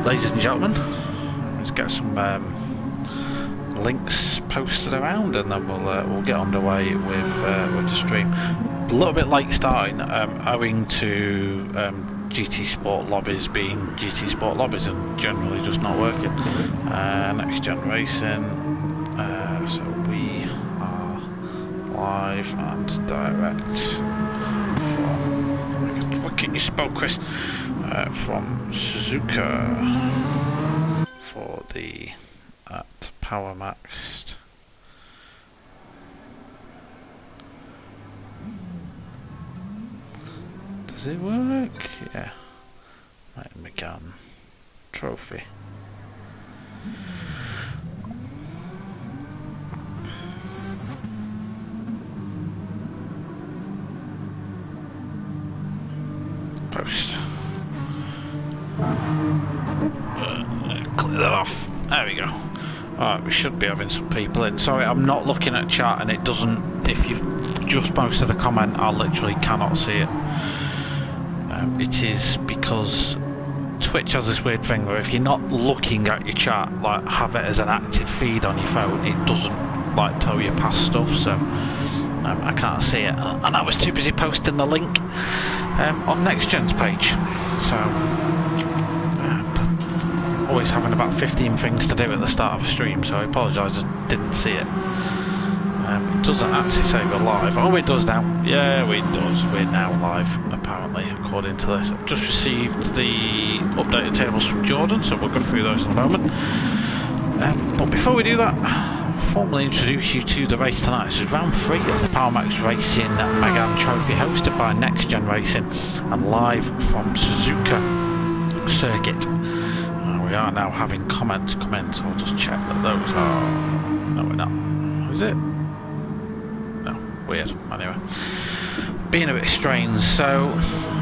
ladies and gentlemen, let's get some links posted around, and then we'll get underway with the stream. A little bit late starting, owing to GT Sport lobbies being GT Sport lobbies and generally just not working. Next Gen Racing, so we are live and direct from, what can you spell, Chris? From Suzuka for the at Power Maxed. Does it work? Yeah. Right, Megane trophy. Post. Clear that off. There we go. Alright, we should be having some people in. Sorry, I'm not looking at chat and it doesn't. If you've just posted a comment, I literally cannot see it. It is because Twitch has this weird thing where if you're not looking at your chat, like have it as an active feed on your phone, it doesn't like tell you past stuff. So I can't see it, and I was too busy posting the link on Next Gen's page. So always having about 15 things to do at the start of a stream, so I apologise I didn't see it. It doesn't actually say we're live. Oh, it does now. Yeah, it does. We're now live, apparently, according to this. I've just received the updated tables from Jordan, so we'll go through those in a moment. But before we do that, I'll formally introduce you to the race tonight. This is round 3 of the Power Max Racing Megane Trophy, hosted by Next Gen Racing and live from Suzuka Circuit. We are now having comments come in, so I'll just check that those are... No, we're not. Is it? No, weird. Anyway, being a bit strange. So,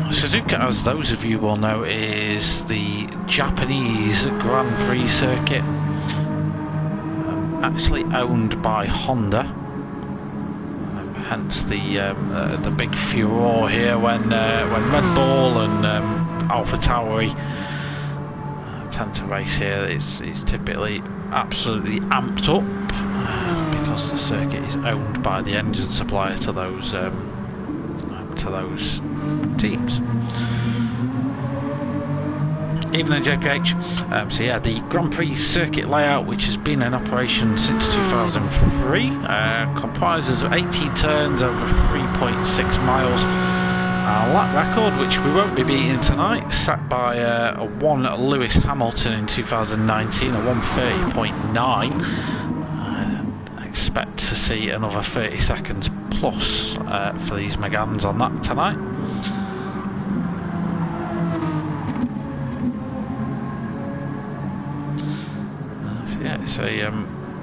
Suzuka, as those of you will know, is the Japanese Grand Prix circuit, actually owned by Honda. Hence the big furore here when Red Bull and AlphaTauri tend to race here. It's typically absolutely amped up because the circuit is owned by the engine supplier to those teams. Even in JPH. So yeah, the Grand Prix circuit layout, which has been in operation since 2003, comprises of 18 turns over 3.6 miles. Our lap record, which we won't be beating tonight, set by a one Lewis Hamilton in 2019, a 1:30.9. I expect to see another 30 seconds plus for these Meganes on that tonight. So yeah,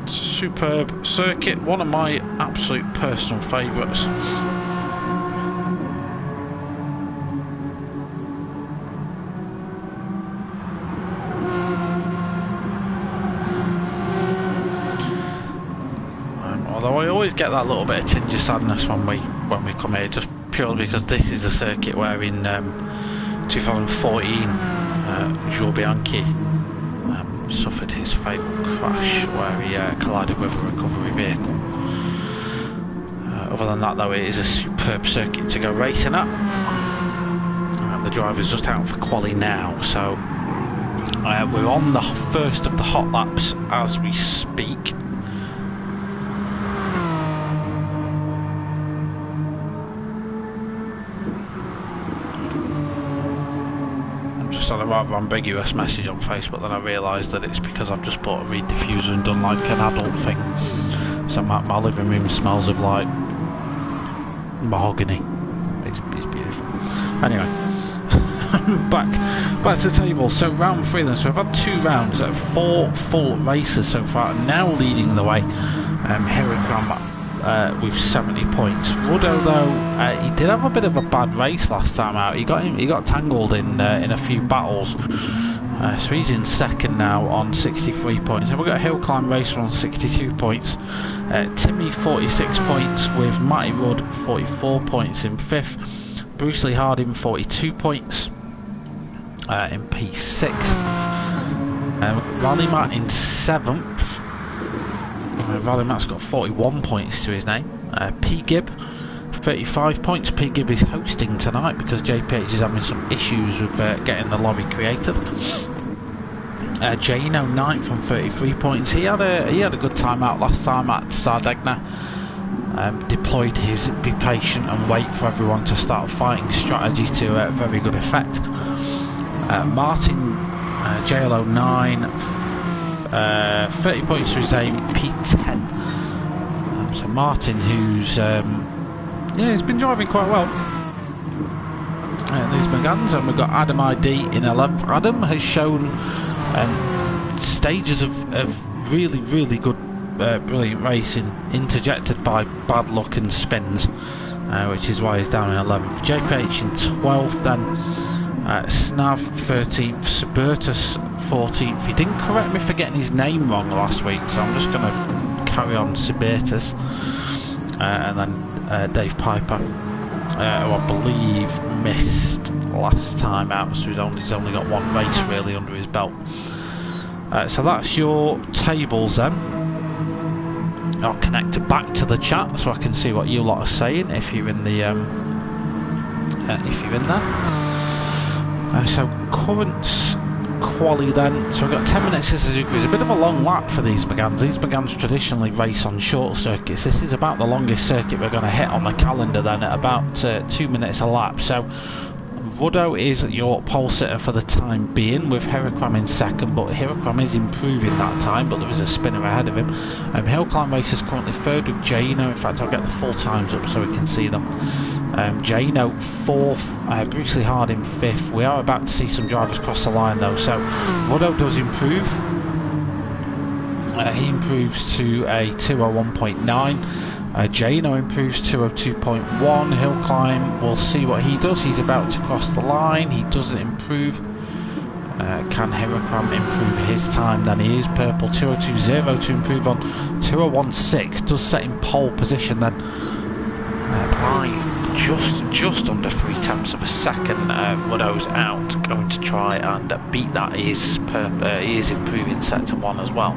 it's a superb circuit, one of my absolute personal favourites. Get that little bit of tinge of sadness when we come here, just purely because this is a circuit where in 2014 Joe Bianchi suffered his fatal crash where he collided with a recovery vehicle. Other than that though, it is a superb circuit to go racing at. The driver's just out for quali now, so we're on the first of the hot laps as we speak. On a rather ambiguous message on Facebook, then I realised that it's because I've just bought a reed diffuser and done like an adult thing, so my living room smells of like mahogany. It's beautiful. Anyway, back to the table. So round 3 then, so I've had 2 rounds, 4 full races so far, now leading the way. Here we come with 70 points. Ruddo though, he did have a bit of a bad race last time out. He got tangled in a few battles, so he's in second now on 63 points. And we've got a Hill Climb Racer on 62 points. Timmy 46 points, with Matty Rudd 44 points in 5th. Bruce Lee Harding 42 points in P6. Rally Matt in 7th. Rally Matt's got 41 points to his name. P Gibb 35 points. P Gibb is hosting tonight because JPH is having some issues with getting the lobby created. Jano 9th on 33 points. He had a good time out last time at Sardegna. Deployed his be patient and wait for everyone to start fighting strategy to very good effect. Martin JLO 9, 30 points to his aim, P10. So Martin, who's he's been driving quite well. These Meganes, and we've got Adam ID in 11th. Adam has shown stages of really good, brilliant racing, interjected by bad luck and spins, which is why he's down in 11th. JPH in 12th, then Snav 13th, Subertus 14th. He didn't correct me for getting his name wrong last week, so I'm just going to carry on Subertus. And then Dave Piper, who I believe missed last time out, so he's only got one race really under his belt. So that's your tables then. I'll connect it back to the chat so I can see what you lot are saying if you're in the there. So current quali then. So we've got 10 minutes to Suzuka. It's a bit of a long lap for these Meganes. These Meganes traditionally race on short circuits. This is about the longest circuit we're going to hit on the calendar then, at about 2 minutes a lap. So Ruddo is your pole sitter for the time being, with Heracram in second, but Heracram is improving that time, but there is a spinner ahead of him. Hillclimb Race is currently third with Jano. In fact, I'll get the full times up so we can see them. Jano 4th, Bruce Lee Hard in 5th. We are about to see some drivers cross the line though, so Ruddo does improve. He improves to a 201.9. Jano improves to a 2.1. Hillclimb, we'll see what he does. He's about to cross the line. He doesn't improve. Can Heracram improve his time? Then he is purple, 202.0 to improve on 201.6. Does set in pole position then by just under 3/10 of a second. Ruddo's out, going to try and beat that. He is improving sector 1 as well.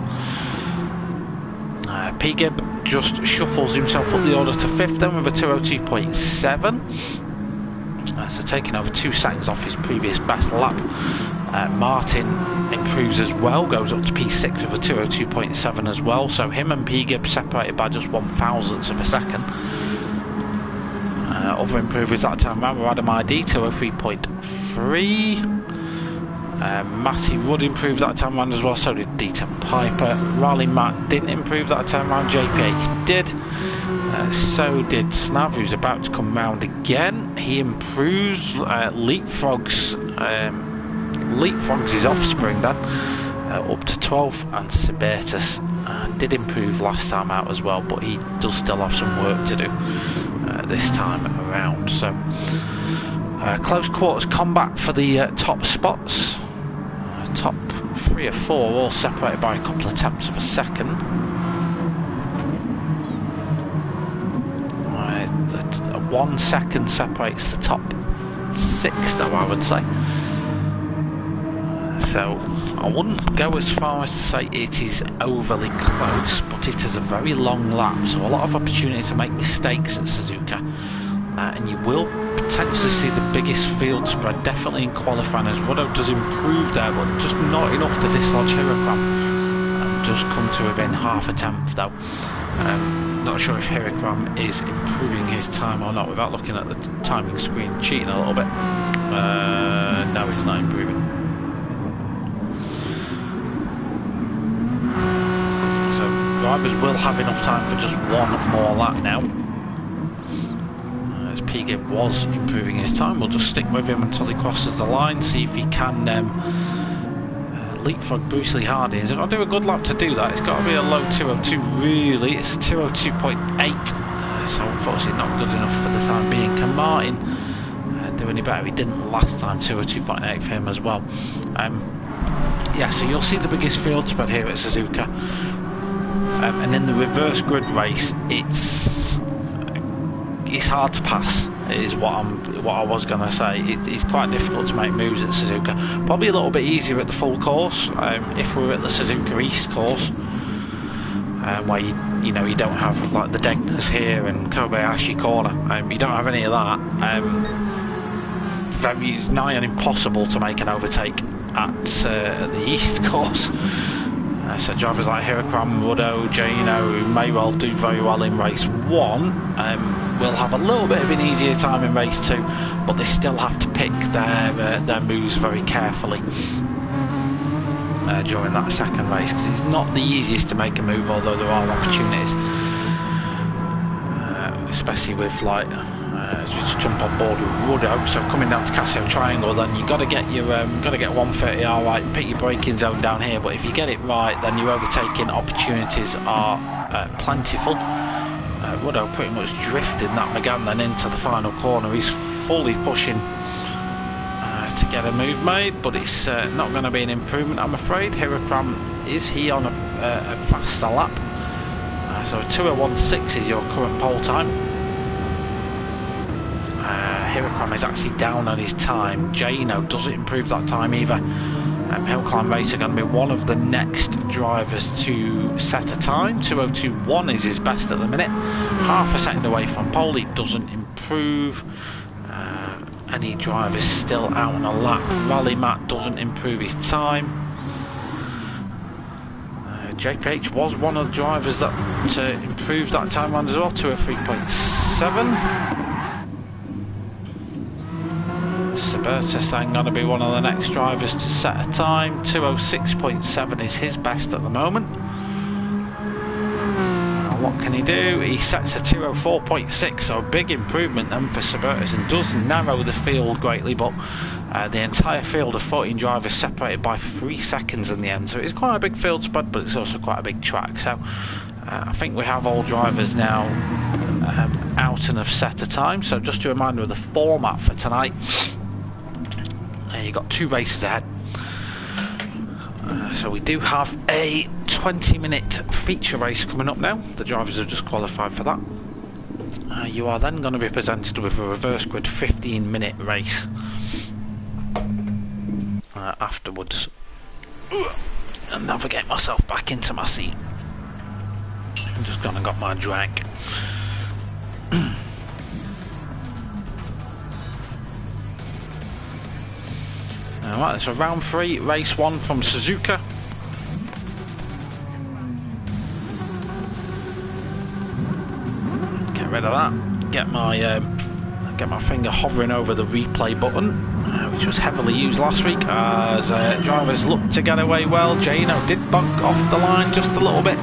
P Gibb just shuffles himself up the order to 5th then with a 202.7. So taking over 2 seconds off his previous best lap. Martin improves as well, goes up to P6 with a 202.7 as well. So him and P Gibb separated by just 1/1000th of a second. Other improvers that time around were Adam ID 203.3. Matty Wood improved that time around as well, so did D10 Piper. Raleigh Matt didn't improve that time around, JPH did. So did Snav, who's about to come round again. He improves, leapfrogs his offspring then, up to 12th, and Subertus did improve last time out as well, but he does still have some work to do this time around. So close quarters combat for the top spots. Top 3 or 4 all separated by a couple of tenths of a second. 1 second separates the top 6 though, I would say. So I wouldn't go as far as to say it is overly close, but it is a very long lap, so a lot of opportunity to make mistakes at Suzuka, and you will potentially see the biggest field spread definitely in qualifying, as Ruddo does improve there, but just not enough to dislodge Heracram. Does come to within 1/10 though. Not sure if Heracram is improving his time or not without looking at the timing screen, cheating a little bit. No, he's not improving. So drivers will have enough time for just 1 more lap now. As P Gibb was improving his time, we'll just stick with him until he crosses the line, see if he can leapfrog Bruce Lee Hardy. He's got to do a good lap to do that. It's got to be a low 202 really. It's a 202.8, so unfortunately not good enough for the time being. Can Martin do any better? He didn't last time, 202.8 for him as well. Yeah, so you'll see the biggest field spread here at Suzuka, and in the reverse grid race it's hard to pass. is what I was going to say. It's quite difficult to make moves at Suzuka. Probably a little bit easier at the full course. If we were at the Suzuka East course, where you know you don't have like the Degners here and Kobayashi corner, you don't have any of that. Very nigh on impossible to make an overtake at the East course. So drivers like Hirakram, Ruddo, Gino, who may well do very well in race 1, will have a little bit of an easier time in race 2, but they still have to pick their moves very carefully during that second race, because it's not the easiest to make a move, although there are opportunities, especially with like just jump on board with Ruddo. So coming down to Casio Triangle, then you got to get your 130R right and pick your braking zone down here. But if you get it right, then your overtaking opportunities are plentiful. Ruddo pretty much drifted that Megane then into the final corner. He's fully pushing to get a move made, but it's not going to be an improvement, I'm afraid. Hirakram, is he on a faster lap? So 2:01.6 is your current pole time. Hirakram is actually down on his time. Gino doesn't improve that time either. Hill Climb Race are going to be one of the next drivers to set a time. 2:02.1 is his best at the minute. Half a second away from pole. He doesn't improve. Any drivers still out on a lap. Rally Matt doesn't improve his time. JPH was one of the drivers that improved that time round as well. 2:03.7. Subertus then going to be one of the next drivers to set a time. 2:06.7 is his best at the moment. What can he do? He sets a 2:04.6, so a big improvement then for Subertus, and does narrow the field greatly, but the entire field of 14 drivers separated by 3 seconds in the end, so it's quite a big field spread, but it's also quite a big track. So I think we have all drivers now out and have set a time. So just a reminder of the format for tonight. You've got 2 races ahead. So we do have a 20-minute feature race coming up now. The drivers have just qualified for that. You are then going to be presented with a reverse grid 15-minute race afterwards. And navigate myself back into my seat. I'm just gone and got my drink. Alright, so round 3, race 1 from Suzuka. Get rid of that. Get my finger hovering over the replay button, which was heavily used last week as drivers looked to get away well. Gino did bunk off the line just a little bit.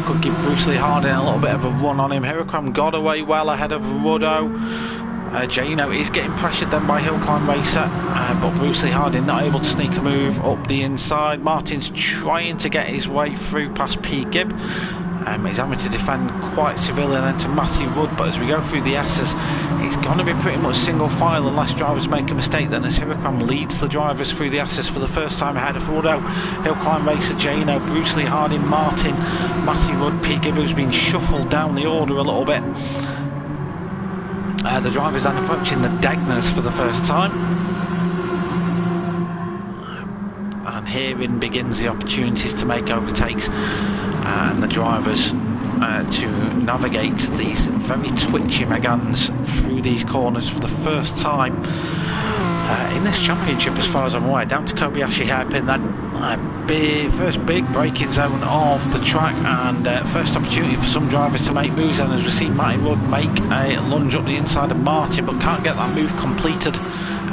Could give Bruce Lee Harding a little bit of a run on him. Hirakram got away well ahead of Ruddo. Gino is getting pressured then by Hill Climb Racer, but Bruce Lee Harding not able to sneak a move up the inside. Martin's trying to get his way through past P. Gibb. He's having to defend quite severely then to Matty Rudd, but as we go through the S's, it's going to be pretty much single file unless drivers make a mistake then, as Hirakram leads the drivers through the S's for the first time ahead of Ruddo. Hill Climb Racer, Gino, Bruce Lee Harding, Martin, Matty Rudd, P. Gibb, who's been shuffled down the order a little bit. The drivers then approaching the Degners for the first time. And herein begins the opportunities to make overtakes and the drivers to navigate these very twitchy Meganes through these corners for the first time in this championship, as far as I'm aware. Down to Kobayashi hairpin then. First big braking zone of the track, and first opportunity for some drivers to make moves. And as we see Matty Rudd make a lunge up the inside of Martin, but can't get that move completed,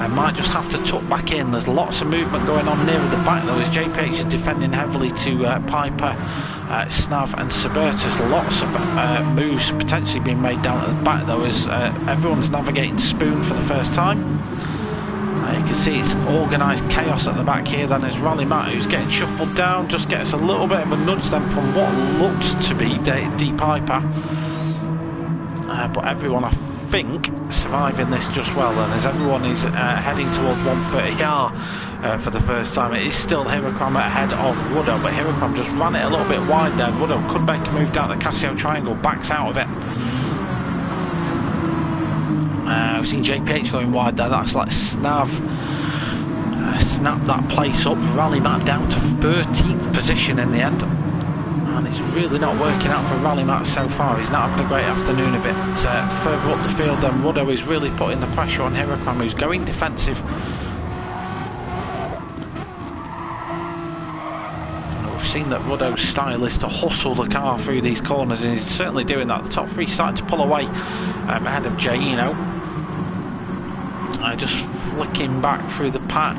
might just have to tuck back in. There's lots of movement going on near the back though, as JPH is defending heavily to Piper, Snav and Subertus. Lots of moves potentially being made down at the back though, as everyone's navigating Spoon for the first time. You can see it's organised chaos at the back here then, as Rally Matt, who's getting shuffled down, just gets a little bit of a nudge then from what looked to be D. Piper. But everyone, I think, surviving this just well then, as everyone is heading towards 130R for the first time. It is still Hirakram ahead of Ruddo, but Hirakram just ran it a little bit wide there. Ruddo could make a move down the Casio Triangle, backs out of it. We've seen JPH going wide there. That's like snap that place up. Rally Matt down to 13th position in the end. And it's really not working out for Rally Matt so far. He's not having a great afternoon of it. Further up the field then, Ruddo is really putting the pressure on Hirakram, who's going defensive. And we've seen that Ruddo's style is to hustle the car through these corners, and he's certainly doing that. The top three starting to pull away ahead of Jaino. Just flicking back through the pack.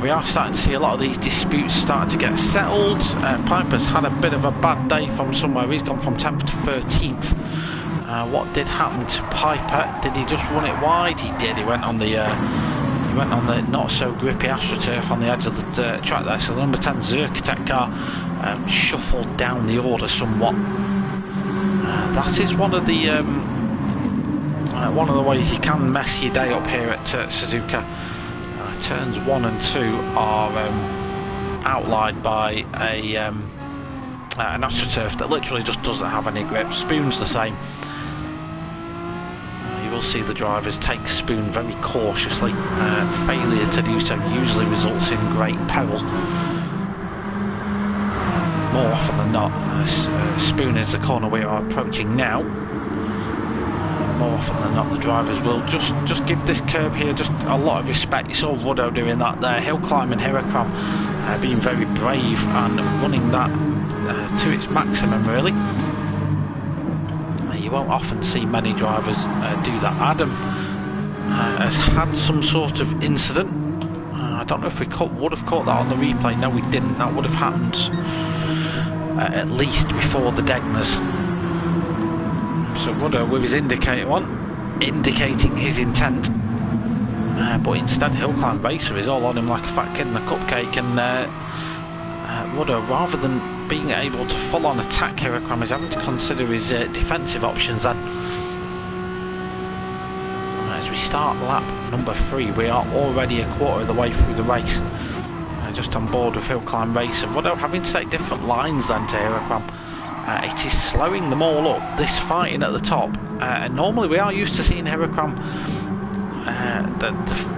We are starting to see a lot of these disputes starting to get settled. Piper's had a bit of a bad day from somewhere. He's gone from 10th to 13th. What did happen to Piper? Did he just run it wide? He did. He went on the not so grippy AstroTurf on the edge of the track there. So the number 10 Zerkatech car shuffled down the order somewhat. That is one of the ways you can mess your day up here at Suzuka. Turns 1 and 2 are outlined by an AstroTurf that literally just doesn't have any grip. Spoon's the same. You will see the drivers take Spoon very cautiously. Failure to do so usually results in great peril. More often than not, Spoon is the corner we are approaching now. More often than not, the drivers will just give this curb here just a lot of respect. You saw Ruddo doing that there. Hill climbing Hirakram being very brave and running that to its maximum, really. You won't often see many drivers do that. Adam has had some sort of incident. I don't know if we would have caught that on the replay. No, we didn't. That would have happened at least before the Degners. So Ruddo with his indicator on, indicating his intent, but instead Hill Climb Racer is all on him like a fat kid in a cupcake, and Ruddo, rather than being able to full on attack Hirakram, is having to consider his defensive options then. As we start lap number 3, we are already a quarter of the way through the race, just on board with Hill Climb Racer. Ruddo having to take different lines then to Hirakram. It is slowing them all up, this fighting at the top. And normally we are used to seeing Hirakram,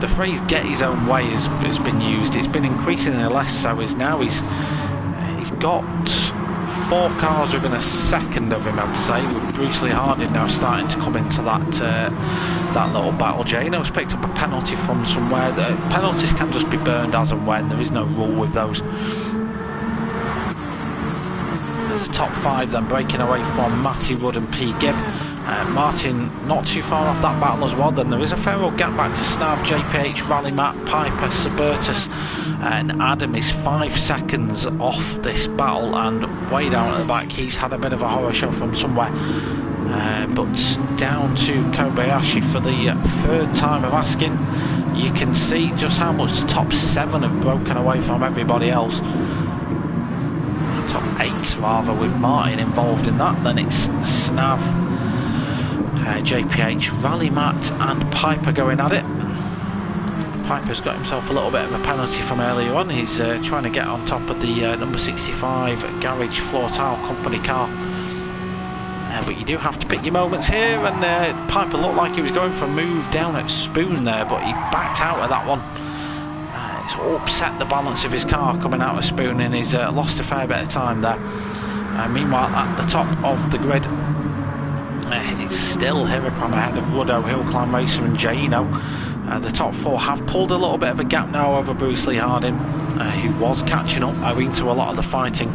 the phrase "get his own way" has been used. It's been increasingly less so, as now he's got 4 cars within a second of him, I'd say, with Bruce Lee Harding now starting to come into that little battle. Jano's picked up a penalty from somewhere. The penalties can just be burned as and when, there is no rule with those. The top 5 then breaking away from Matty Rudd and P. Gibb. Martin not too far off that battle as well. Then there is a fair old gap back to Snav, JPH, Rally Matt, Piper, Suburtus, and Adam is 5 seconds off this battle, and way down at the back he's had a bit of a horror show from somewhere. But down to Kobayashi for the 3rd time of asking. You can see just how much the top 7 have broken away from everybody else. Top 8 rather, with Martin involved in that. Then it's Snav, JPH, Rally Matt and Piper going at it. Piper's got himself a little bit of a penalty from earlier on. He's trying to get on top of the number 65 Garage Floor Tile Company car. But you do have to pick your moments here, and Piper looked like he was going for a move down at Spoon there, but he backed out of that one. It's upset the balance of his car coming out of Spoon, and he's lost a fair bit of time there. Meanwhile, at the top of the grid, it's still Hirakram ahead of Ruddo, Hill Climb Racer and Jaino. The top 4 have pulled a little bit of a gap now over Bruce Lee Harding, who was catching up owing to a lot of the fighting.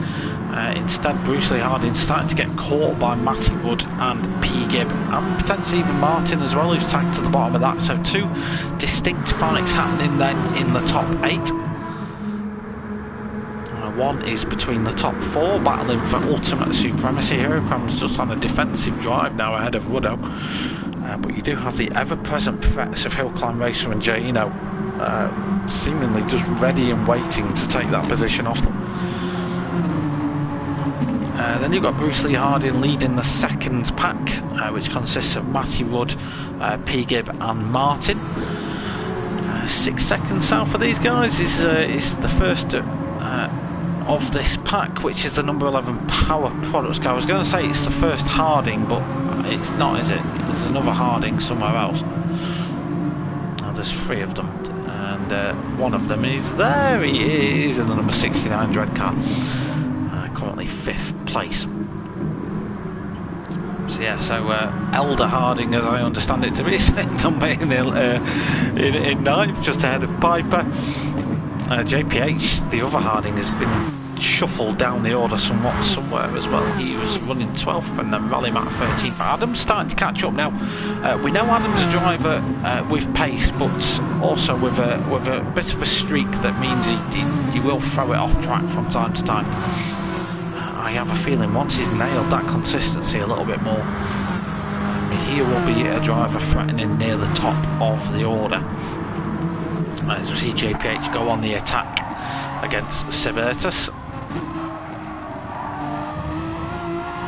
Instead, Bruce Lee Harding starting to get caught by Matty Wood and P. Gibb, and potentially even Martin as well, who's tagged to the bottom of that. So 2 distinct fights happening then in the top 8. One is between the top 4, battling for ultimate supremacy. Hirakram's just on a defensive drive now ahead of Ruddo. But you do have the ever-present threats of Hill Climb Racer and Jaino seemingly just ready and waiting to take that position off them. Then you've got Bruce Lee Harding leading the 2nd pack, which consists of Matty Rudd, P. Gibb and Martin. 6 seconds south for these guys is the first of this pack, which is the number 11 Power Products car. I was going to say it's the first Harding, but it's not, is it? There's another Harding somewhere else. Oh, there's 3 of them, and one of them is there. He is in the number 69 Dread car, currently 5th place. So yeah, Elder Harding, as I understand it to be, is number in 9th, just ahead of Piper. JPH, the other Harding, has been shuffled down the order somewhere as well. He was running 12th and then Rally Matt 13th. Adam's starting to catch up now. We know Adam's a driver with pace, but also with a bit of a streak that means he will throw it off track from time to time. I have a feeling once he's nailed that consistency a little bit more, he will be a driver threatening near the top of the order. As we see JPH go on the attack against Suburtus.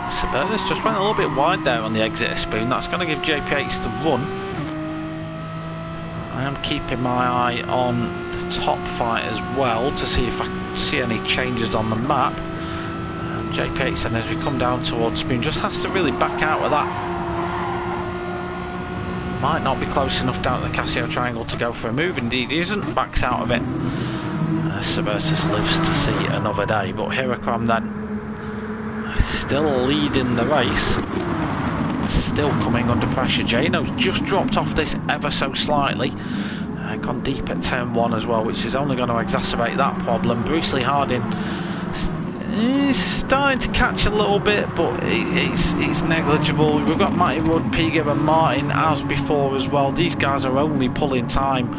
Suburtus just went a little bit wide there on the exit of Spoon. That's going to give JPH the run. I am keeping my eye on the top fight as well to see if I can see any changes on the map. JPH then, as we come down towards Spoon, just has to really back out of that. Might not be close enough down at the Casio Triangle to go for a move. Indeed he isn't, backs out of it. Suburtus lives to see another day, but Hiracram then still leading the race, still coming under pressure. Jano's just dropped off this ever so slightly, gone deep at turn 1 as well, which is only going to exacerbate that problem. Bruce Lee Harding is starting to catch a little bit, but it's negligible. We've got Matty Rudd, Piga and Martin as before as well. These guys are only pulling time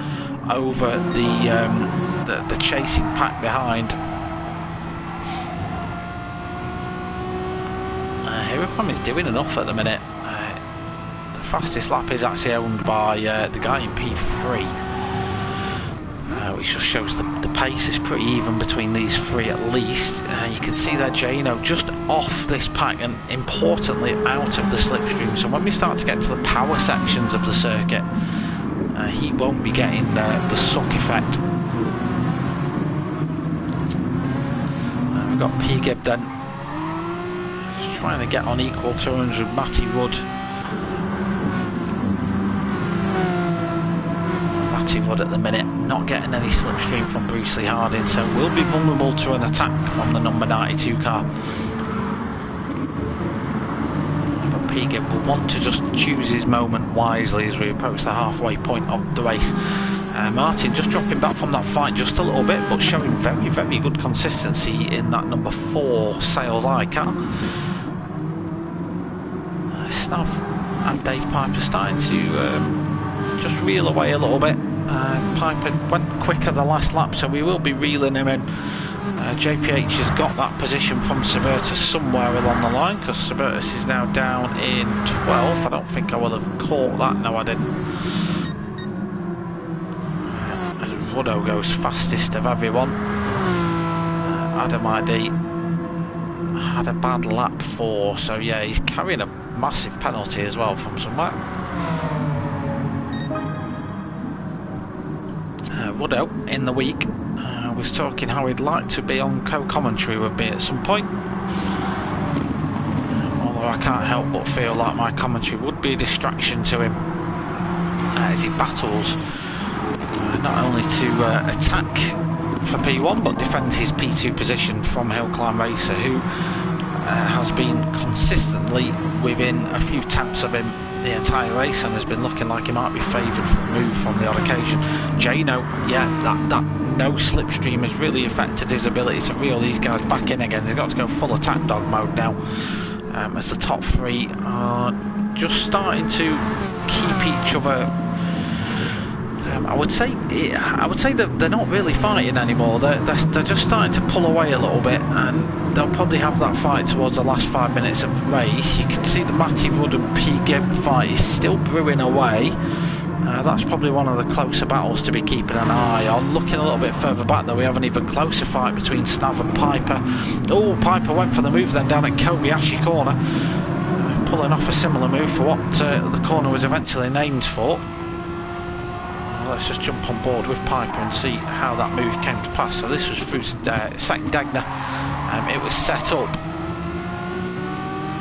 over the chasing pack behind. Hiracram is doing enough at the minute. The fastest lap is actually owned by the guy in P3. Which just shows the pace is pretty even between these 3 at least. You can see there Jano just off this pack and importantly out of the slipstream, so when we start to get to the power sections of the circuit, he won't be getting the suck effect. We've got P-Gib then, just trying to get on equal terms with Matty Rudd. Wood at the minute, not getting any slipstream from Bruce Lee Harding, so will be vulnerable to an attack from the number 92 car. But Piga will want to just choose his moment wisely as we approach the halfway point of the race. Martin just dropping back from that fight just a little bit, but showing very, very good consistency in that number 4 Sales I car. Snav and Dave Piper starting to just reel away a little bit. Piper went quicker the last lap, so we will be reeling him in. JPH has got that position from Suburtus somewhere along the line, because Suburtus is now down in 12th. I don't think I will have caught that. No, I didn't. Ruddo goes fastest of everyone. Adam ID had a bad lap 4, so yeah, he's carrying a massive penalty as well from somewhere. Ruddo in the week was talking how he'd like to be on co-commentary with me at some point, although I can't help but feel like my commentary would be a distraction to him as he battles not only to attack for P1 but defend his P2 position from Hill Climb Racer, who has been consistently within a few taps of him the entire race and has been looking like he might be favoured for a move from the odd occasion. Jano, yeah, that no slipstream has really affected his ability to reel these guys back in again. He's got to go full attack dog mode now, as the top 3 are just starting to keep each other. I would say that they're not really fighting anymore. They're just starting to pull away a little bit, and they'll probably have that fight towards the last 5 minutes of the race. You can see the Matty Rudd and P-Gib fight is still brewing away. That's probably one of the closer battles to be keeping an eye on. Looking a little bit further back though, we have an even closer fight between Snav and Piper. Oh, Piper went for the move then down at Kobayashi corner, pulling off a similar move for what the corner was eventually named for. let's just jump on board with Piper and see how that move came to pass. So this was through second Degner. It was set up.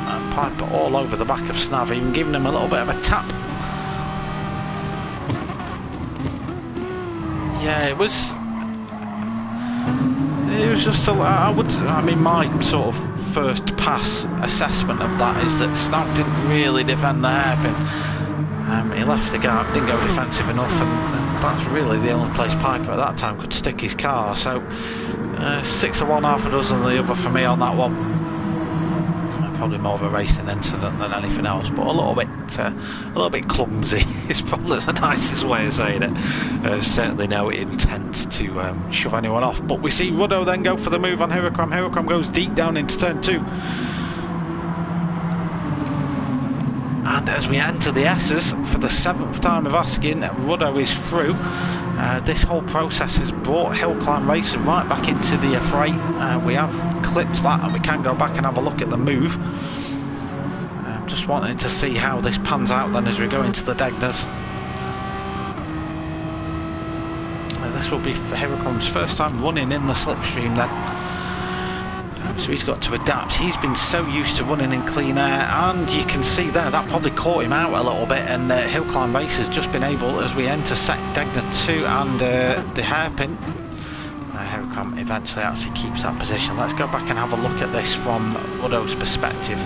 And Piper all over the back of Snav, even giving him a little bit of a tap. Yeah, it was just I mean, my sort of first pass assessment of that is that Snav didn't really defend the hairpin. He left the gap, didn't go defensive enough, and that's really the only place Piper at that time could stick his car. So 6 of one, half a dozen of the other for me on that one. Probably more of a racing incident than anything else, but a little bit clumsy is probably the nicest way of saying it. Certainly no intent to shove anyone off. But we see Ruddo then go for the move on Hirakram. Hirakram goes deep down into turn 2. And as we enter the S's for the 7th time of asking, Ruddo is through. This whole process has brought Hill Climb Racing right back into the fray. We have clipped that and we can go back and have a look at the move. Just wanting to see how this pans out then as we go into the Degners. This will be for Hirakram's first time running in the slipstream then. So he's got to adapt. He's been so used to running in clean air, and you can see there that probably caught him out a little bit, and Hill Climb Race has just been able, as we enter Degner 2 and the hairpin, Hirakram eventually actually keeps that position. Let's go back and have a look at this from Ruddo's perspective.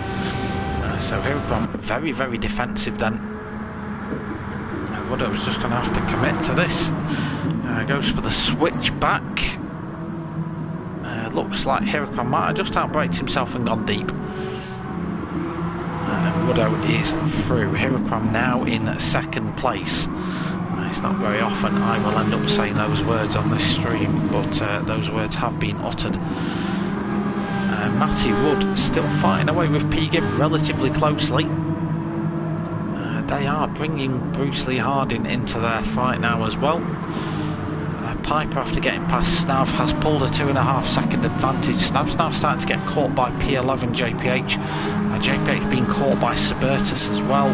So Hirakram very, very defensive then. Ruddo's just going to have to commit to this. Goes for the switch back. Looks like Hirakram might have just outbraked himself and gone deep. Ruddo is through. Hirakram now in 2nd place. It's not very often I will end up saying those words on this stream, but those words have been uttered. Matty Rudd still fighting away with P-Gib relatively closely. They are bringing Bruce Lee Harding into their fight now as well. Piper, after getting past Snav, has pulled a 2.5 second advantage. Snav's now starting to get caught by P11 JPH. JPH being caught by Subertus as well.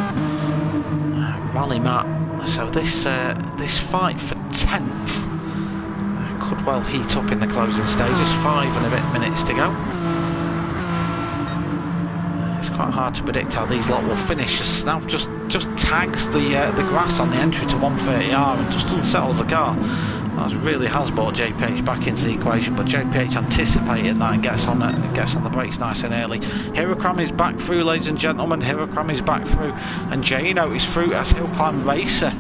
Rally Matt. So this fight for 10th could well heat up in the closing stages. 5 and a bit minutes to go. It's quite hard to predict how these lot will finish. Snav just tags the grass on the entry to 130R and just unsettles the car. That really has brought JPH back into the equation, but JPH anticipated that and gets on the brakes nice and early. Hirakram is back through, ladies and gentlemen. Hirakram is back through, and Jano is through as Hill Climb Racer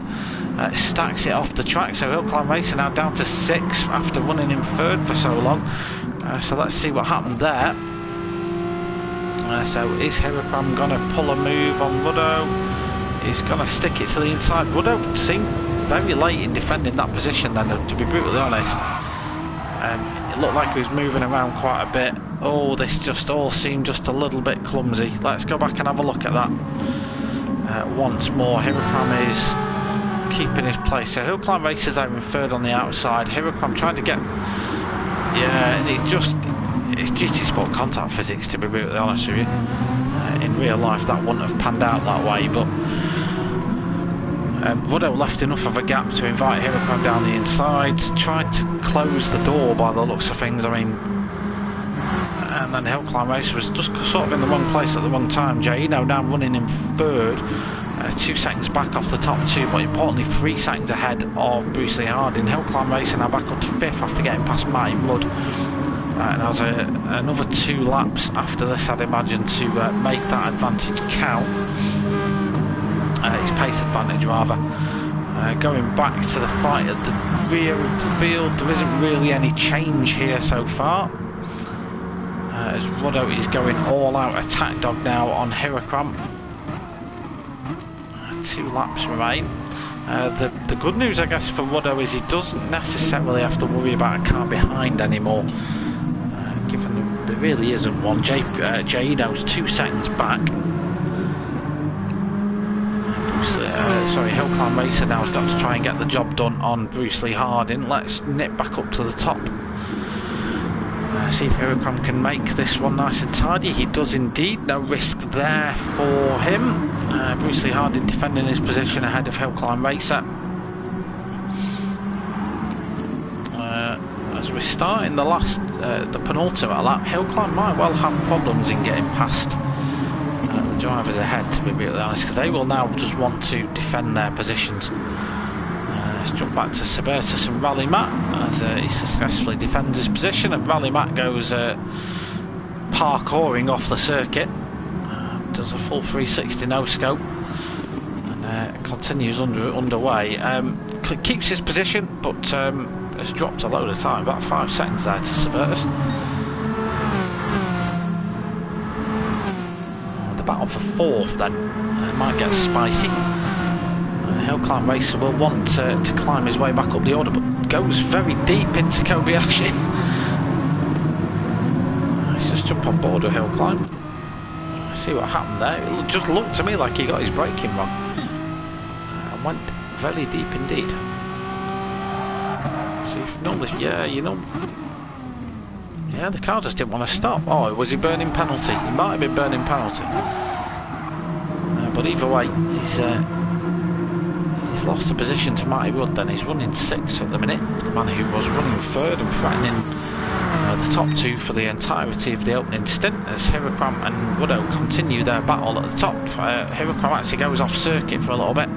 stacks it off the track. So Hill Climb Racer now down to 6th after running in 3rd for so long. So let's see what happened there. So is Hirakram going to pull a move on Ruddo? He's going to stick it to the inside. Ruddo seemed very late in defending that position then, to be brutally honest. It looked like he was moving around quite a bit. Oh, this just all seemed just a little bit clumsy. Let's go back and have a look at that once more. Hirakram is keeping his place. So Hill Climb Racers there in 3rd on the outside. Hirakram trying to get... Yeah, it's GT Sport contact physics, to be brutally honest with you. In real life that wouldn't have panned out that way, but Ruddo left enough of a gap to invite Hirakram down the inside, tried to close the door by the looks of things. I mean, and then Hill Climb Racer was just sort of in the wrong place at the wrong time. Jaino now running in 3rd, 2 seconds back off the top 2, but importantly 3 seconds ahead of Bruce Lee Harding. Hill Climb Racer now back up to 5th after getting past Matty Rudd. And has another 2 laps after this, I'd imagine, to make that advantage count. His pace advantage rather. Going back to the fight at the rear of the field, there isn't really any change here so far. As Ruddo is going all out attack dog now on Hirakram. 2 laps remain. The good news, I guess, for Ruddo is he doesn't necessarily have to worry about a car behind anymore. Given there really isn't one. Jaino's 2 seconds back. Hill Climb Racer now has got to try and get the job done on Bruce Lee Harding. Let's nip back up to the top. See if Hirakram can make this one nice and tidy. He does indeed. No risk there for him. Bruce Lee Harding defending his position ahead of Hill Climb Racer. we're starting the penultimate lap, Hillclimb might well have problems in getting past the drivers ahead, to be really honest, because they will now just want to defend their positions. Let's jump back to Suburtus and Rally Matt as he successfully defends his position, and Rally Matt goes parkouring off the circuit, does a full 360 no scope, and continues underway. Keeps his position, but has dropped a load of time, about 5 seconds there to Suburtus. The battle for fourth then might get spicy. Hillclimb Racer will want to climb his way back up the order, but goes very deep into Kobayashi. Let's just jump on board with Hillclimb. See what happened there. It just looked to me like he got his braking wrong. And went very deep indeed. See, if normally, yeah, you know, yeah, the car just didn't want to stop. Oh, was he burning penalty? He might have been burning penalty. But either way, he's lost the position to Matty Wood. Then he's running 6th at the minute. The man who was running 3rd and threatening the top 2 for the entirety of the opening stint, as Hillclimb and Ruddo continue their battle at the top. Hillclimb actually goes off circuit for a little bit,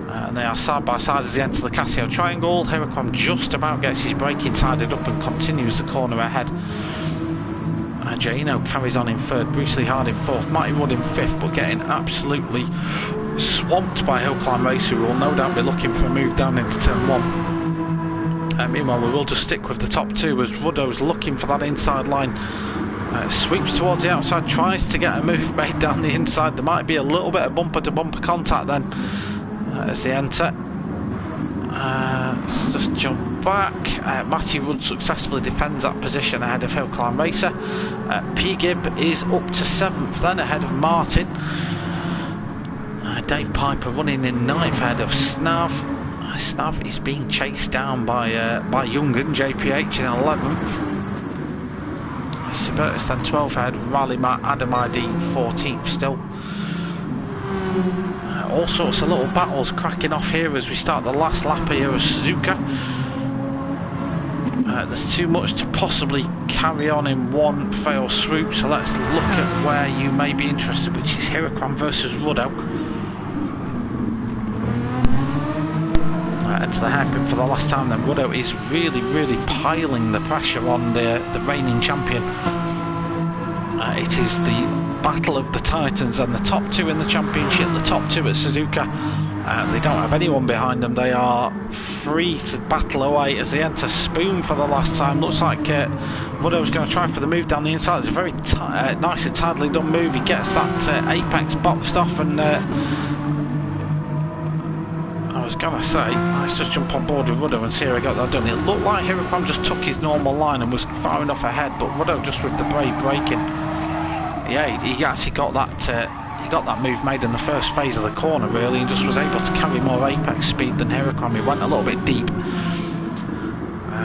and they are side by side as they enter the Casio Triangle. Hillclimb just about gets his braking tidied up and continues the corner ahead. Jaino carries on in 3rd, Bruce Lee Hard in 4th, Matty Wood in 5th, but getting absolutely swamped by Hillclimb Racer, who will no doubt be looking for a move down into turn 1. Meanwhile, we will just stick with the top 2 as Ruddo's looking for that inside line. Sweeps towards the outside, tries to get a move made down the inside. There might be a little bit of bumper to bumper contact then as they enter. Let's just jump back. Matty Wood successfully defends that position ahead of Hillclimb Racer. P-Gib is up to 7th then ahead of Martin. Dave Piper running in 9th ahead of Snav. Snav is being chased down by Youngen, JPH in 11th. Suburtus then 12th ahead of Rally Matt, Adam ID 14th still. All sorts of little battles cracking off here as we start the last lap here of Suzuka. There's too much to possibly carry on in one fail swoop, so let's look at where you may be interested, which is Hillclimb versus Ruddo. Into the hairpin for the last time then. Ruddo is really piling the pressure on the reigning champion. It is the battle of the titans, and the top 2 in the championship, the top 2 at Suzuka, they don't have anyone behind them. They are free to battle away as they enter Spoon for the last time. Looks like Ruddo's going to try for the move down the inside. It's a very nice and tidily done move. He gets that apex boxed off, and I was going to say, let's just jump on board with Ruddo and see how he got that done. It looked like Hillclimb just took his normal line and was far enough ahead, but Ruddo just with the brave braking. Yeah, he actually got that move made in the first phase of the corner really, and just was able to carry more apex speed than Hillclimb. He went a little bit deep.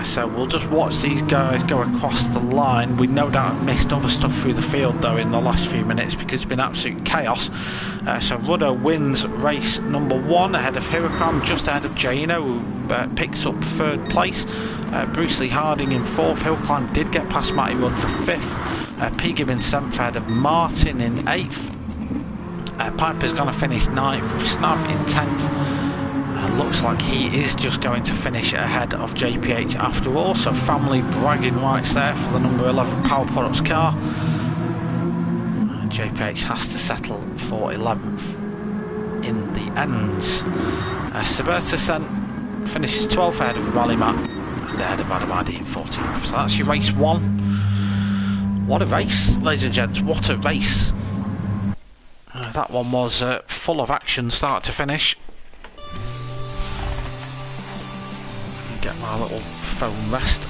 So we'll just watch these guys go across the line. We no doubt missed other stuff through the field though in the last few minutes because it's been absolute chaos. So Ruddo wins race number 1 ahead of Hillclimb, just ahead of Jaino, who picks up 3rd place. Bruce Lee Harding in 4th. Hillclimb did get past Matty Wood for 5th. P-Gib in 7th ahead of Martin in 8th. Piper's going to finish 9th with Snav in 10th. Looks like he is just going to finish ahead of JPH after all, so family bragging rights there for the number 11 Power Products car. And JPH has to settle for 11th in the ends. Suburtus then finishes 12th ahead of Rally Matt and ahead of Adam ID in 14th. So that's your race 1. What a race, ladies and gents, what a race. That one was full of action start to finish. Get my little phone rest.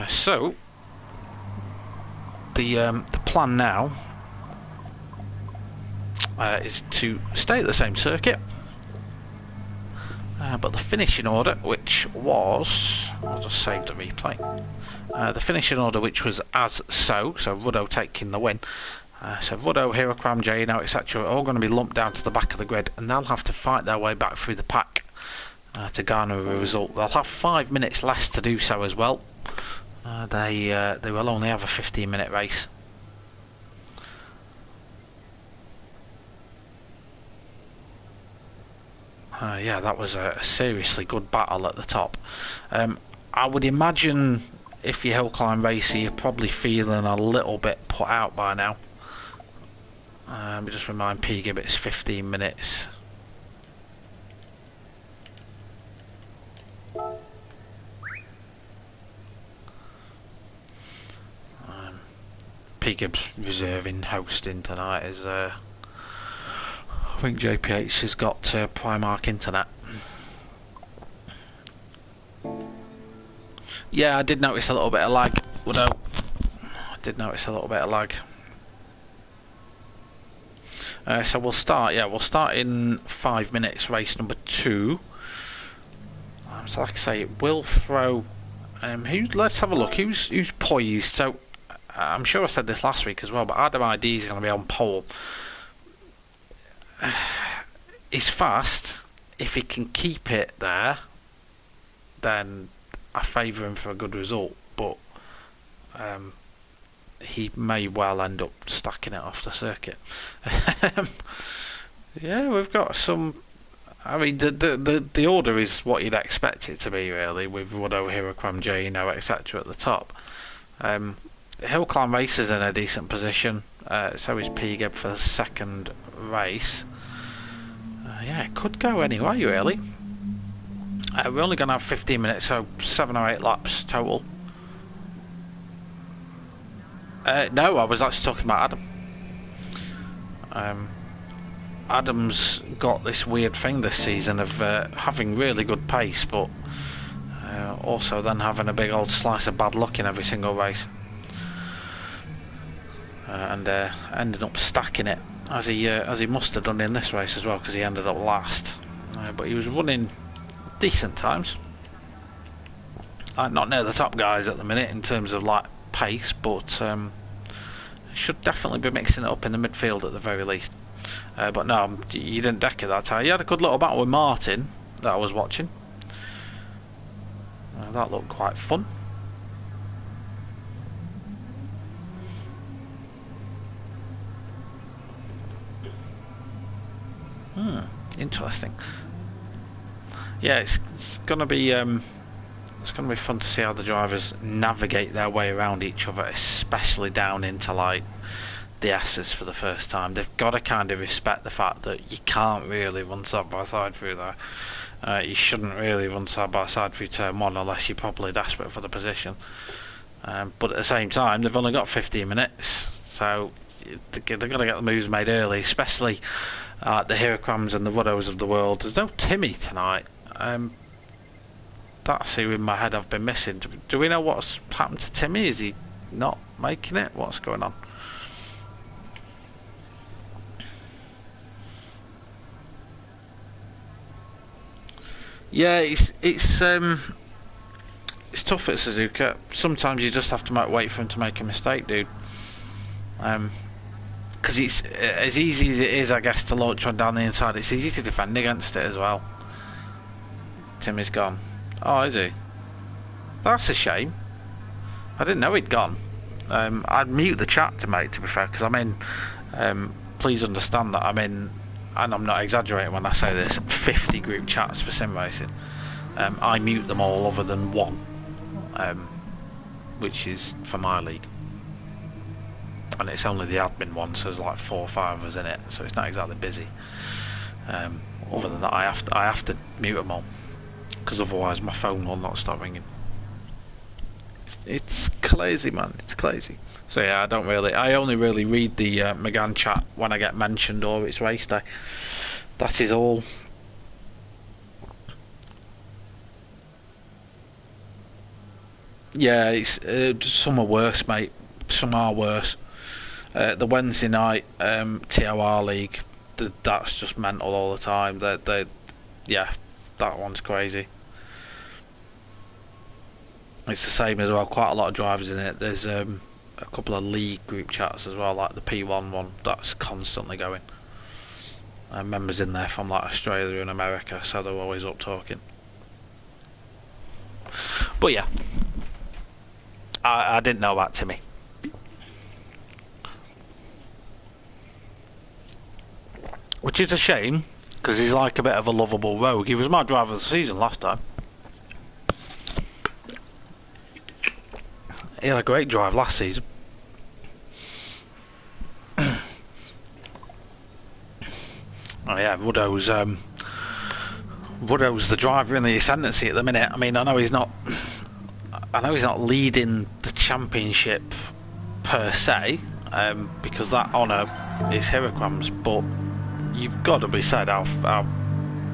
So the plan now is to stay at the same circuit, but the finishing order, which was, I'll just save the replay. The finishing order, which was as so Ruddo taking the win. So Ruddo, Hirocram, Jano, etc. are all going to be lumped down to the back of the grid, and they'll have to fight their way back through the pack to garner a result. They'll have 5 minutes less to do so as well. They will only have a 15-minute race. Yeah, that was a seriously good battle at the top. I would imagine if you're hill climb racer, you're probably feeling a little bit put out by now. Just remind P-Gib it's 15 minutes. P-Gib's reserving hosting tonight is I think JPH has got Primark internet. Yeah, I did notice a little bit of lag. I did notice a little bit of lag. So we'll start. Yeah, we'll start in 5 minutes. Race number 2. So like I say, it will throw. Let's have a look. Who's poised? So I'm sure I said this last week as well, but Adam ID is going to be on pole. He's fast. If he can keep it there, then I favour him for a good result. But he may well end up stacking it off the circuit. Yeah, we've got some. I mean, the order is what you'd expect it to be, really, with Ruddo, Hirocram, Jano, etc. at the top. Hill climb racers in a decent position. So is P-Gib for the second race. Yeah, it could go anyway, really. We're only going to have 15 minutes, so 7 or 8 laps total. No, I was actually talking about Adam. Adam's got this weird thing this season of having really good pace, but also then having a big old slice of bad luck in every single race. And ended up stacking it, as he must have done in this race as well, because he ended up last. But he was running decent times. Not near the top guys at the minute in terms of like pace, but should definitely be mixing it up in the midfield at the very least. But no, you didn't deck it that time. You had a good little battle with Martin that I was watching. That looked quite fun. Interesting. Yeah, it's gonna be fun to see how the drivers navigate their way around each other, especially down into like the S's for the first time. They've got to kind of respect the fact that you can't really run side by side through there. You shouldn't really run side by side through turn 1 unless you're properly desperate for the position. But at the same time, they've only got 15 minutes, so they've got to get the moves made early, especially the Hirocrams and the Ruddos of the world. There's no Timmy tonight. That's who in my head I've been missing. Do we know what's happened to Timmy? Is he not making it? What's going on? Yeah, it's tough at Suzuka. Sometimes you just have to wait for him to make a mistake, dude. Because it's as easy as it is, I guess, to launch one down the inside. It's easy to defend against it as well. Timmy's gone. Oh, is he? That's a shame. I didn't know he'd gone. I'd mute the chat to be fair, because I'm in. Please understand that I'm in, and I'm not exaggerating when I say this, 50 group chats for sim racing. I mute them all other than one, which is for my league. And it's only the admin one, so there's like 4 or 5 of us in it, so it's not exactly busy. Other than that, I have to mute them all, because otherwise my phone will not stop ringing. It's crazy, man. It's crazy. So yeah, I only really read the Megane chat when I get mentioned or it's race day. That is all. Yeah, it's some are worse, mate. Some are worse. The Wednesday night TOR league, that's just mental all the time. Yeah, that one's crazy. It's the same as well. Quite a lot of drivers in it. There's a couple of league group chats as well, like the P1 one that's constantly going. Members in there from like Australia and America, so they're always up talking. But yeah, I didn't know about Timmy. Which is a shame, because he's like a bit of a lovable rogue. He was my driver of the season last time. He had a great drive last season. Oh yeah, Ruddo's the driver in the ascendancy at the minute. I mean, I know he's not leading the championship per se, because that honour is Hiraquam's, but you've got to be said how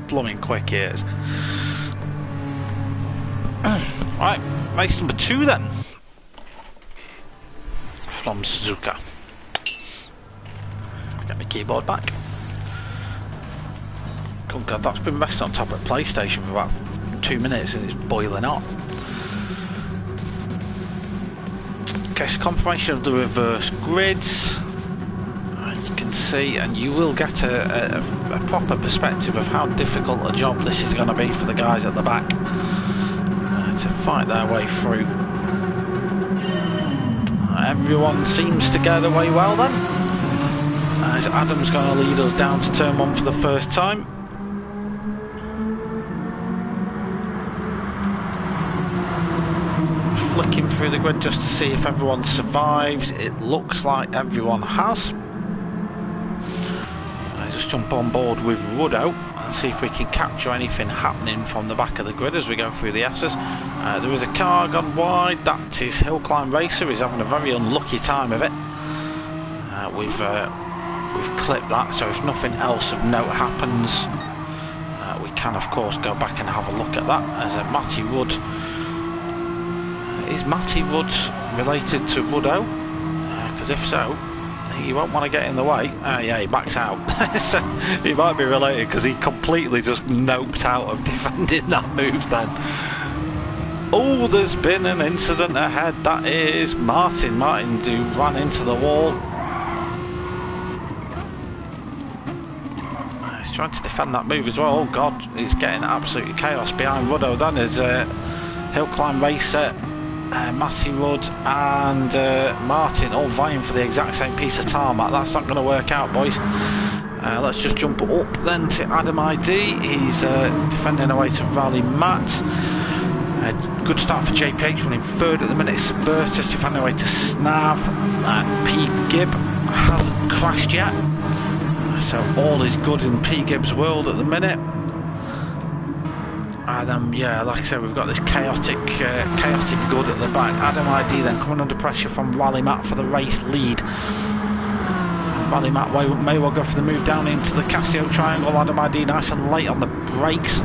blooming quick he is. Right, race number 2 then, from Suzuka. Get my keyboard back. Oh god, that's been resting on top of the PlayStation for about 2 minutes and it's boiling hot. Okay, so confirmation of the reverse grids. You can see, and you will get a proper perspective of how difficult a job this is going to be for the guys at the back to fight their way through. Everyone seems to get away well then, as Adam's going to lead us down to turn 1 for the first time. Flicking through the grid just to see if everyone survives. It looks like everyone has. I just jump on board with Ruddo and see if we can capture anything happening from the back of the grid as we go through the S's. There is a car gone wide. That is Hill Climb Racer. He's having a very unlucky time of it. We've clipped that, so if nothing else of note happens, we can of course go back and have a look at that. As Matty Wood. Is Matty Wood related to Ruddo? Because if so, he won't want to get in the way. Yeah, he backs out. So he might be related, because he completely just noped out of defending that move then. Oh, there's been an incident ahead. That is Martin who ran into the wall. He's trying to defend that move as well. Oh god, he's getting absolutely chaos behind Ruddo then as Hill Climb Racer, Matty Rudd and Martin all vying for the exact same piece of tarmac. That's not going to work out, boys. Let's just jump up then to Adam ID. He's defending away to Rally Matt. Good start for JPH, running third at the minute. Suburtus defending away to Snav. P Gibb hasn't crashed yet, so all is good in P Gibb's world at the minute. And yeah, like I said, we've got this chaotic good at the back. Adam ID then coming under pressure from Rally Matt for the race lead. Rally Matt may well go for the move down into the Casio triangle. Adam ID nice and late on the brakes.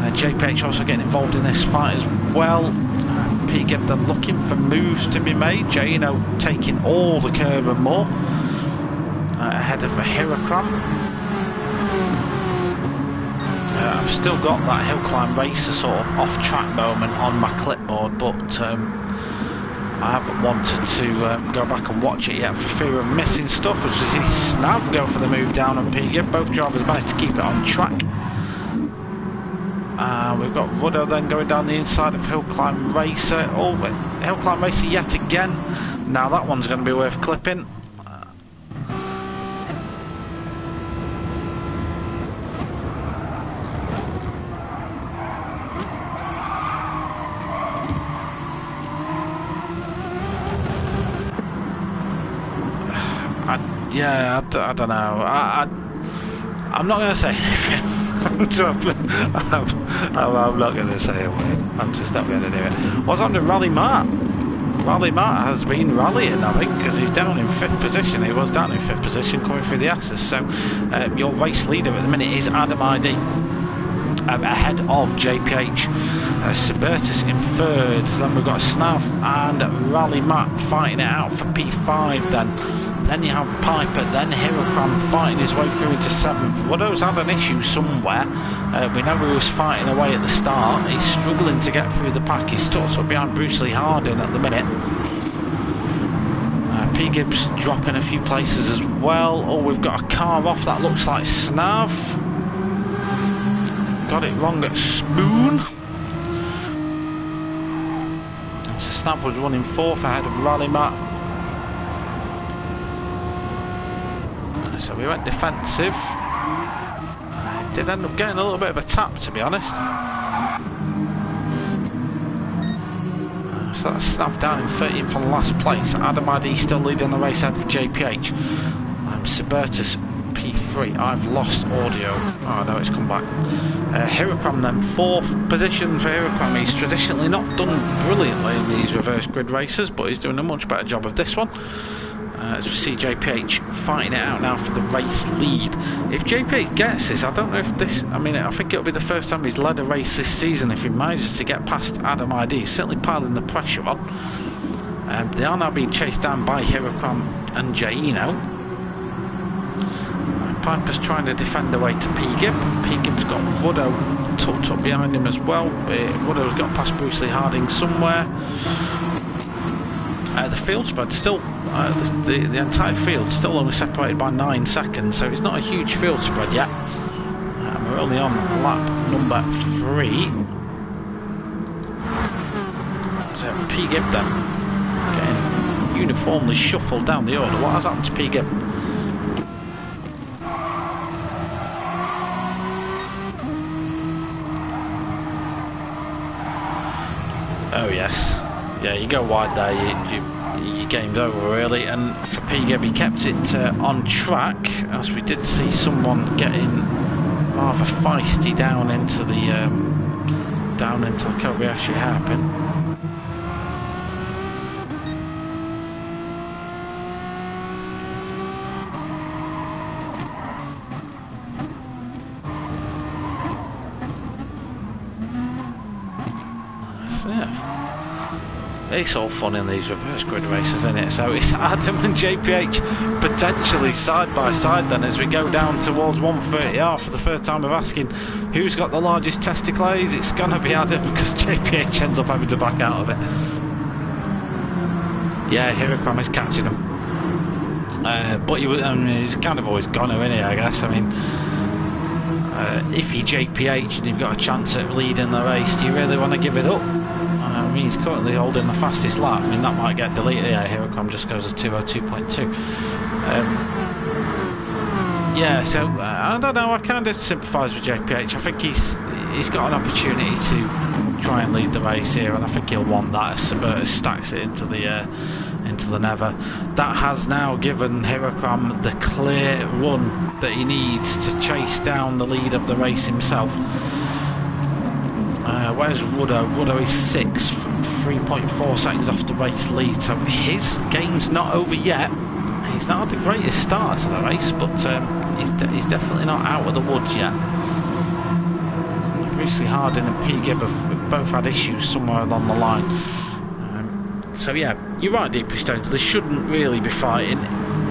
JPH also getting involved in this fight as well. P Gibb then looking for moves to be made. Jano taking all the curb and more ahead of Hiraquam. I've still got that Hill Climb Racer sort of off-track moment on my clipboard, but I haven't wanted to go back and watch it yet for fear of missing stuff. As we see Snav go for the move down on P Gibb. Both drivers managed to keep it on track. We've got Ruddo then going down the inside of Hill Climb Racer. Oh, Hill Climb Racer yet again. Now that one's going to be worth clipping. Yeah, I don't know. I'm not going to say anything. I'm not going to say a word. I'm just not going to do it. What's on to Rally Matt? Rally Matt has been rallying, I think, because he's down in 5th position. He was down in 5th position coming through the S's. So your race leader at the minute is Adam ID. Ahead of JPH. Suburtus in 3rd. So then we've got Snav and Rally Matt fighting it out for P5 then you have Piper, then Hiraquam fighting his way through into 7th. Ruddo's had an issue somewhere. We know he was fighting away at the start. He's struggling to get through the pack. He's stuck behind Bruce Lee Harding at the minute. P. Gibbs dropping a few places as well. Oh, we've got a car off. That looks like Snav. Got it wrong at Spoon. So Snav was running 4th ahead of Rally Matt. So we went defensive. Did end up getting a little bit of a tap, to be honest. So that's Snav down in 13th from last place. Adam ID still leading the race ahead of JPH. Subertus P3. I've lost audio. Oh no, it's come back. Hirokram then 4th position for Hirokram. He's traditionally not done brilliantly in these reverse grid races, but he's doing a much better job of this one. As we see JPH fighting it out now for the race lead. If JPH gets this, I don't know if this, I mean, I think it'll be the first time he's led a race this season if he manages to get past Adam ID. He's certainly piling the pressure on. They are now being chased down by Hirokram and Jaino. Piper's trying to defend away to P-Gib. P-Gib's got Ruddo tucked up behind him as well. Ruddo's got past Bruce Lee Harding somewhere. The field spread still, the entire field still only separated by 9 seconds, so it's not a huge field spread yet. We're only on lap number 3. So P-Gib then getting uniformly shuffled down the order. What has happened to P-Gib? Oh yes. Yeah, you go wide there, your game's over really. And for P-Gib, he kept it on track, as we did see someone getting rather feisty down into the Kobayashi hairpin. It's all fun in these reverse grid races, isn't it? So it's Adam and JPH potentially side by side then as we go down towards 130R for the first time of asking who's got the largest testicles. It's gonna be Adam because JPH ends up having to back out of it. Yeah, Hirokram is catching him. But he's kind of always gonna, isn't he, I guess. I mean, if you're JPH and you've got a chance at leading the race, do you really want to give it up? I mean, he's currently holding the fastest lap. I mean, that might get deleted. Yeah, Hirokram just goes to 202.2. Yeah, so I don't know. I kind of sympathise with JPH. I think he's got an opportunity to try and lead the race here, and I think he'll want that as Subertus stacks it into the Never. That has now given Hirokram the clear run that he needs to chase down the lead of the race himself. Where's Ruddo? Ruddo is 6th, 3.4 seconds off the race lead, so his game's not over yet. He's not had the greatest start to the race, but he's definitely not out of the woods yet. Bruce Lee Harding and P-Gib have both had issues somewhere along the line. So yeah, you're right, Deeply Stones, they shouldn't really be fighting,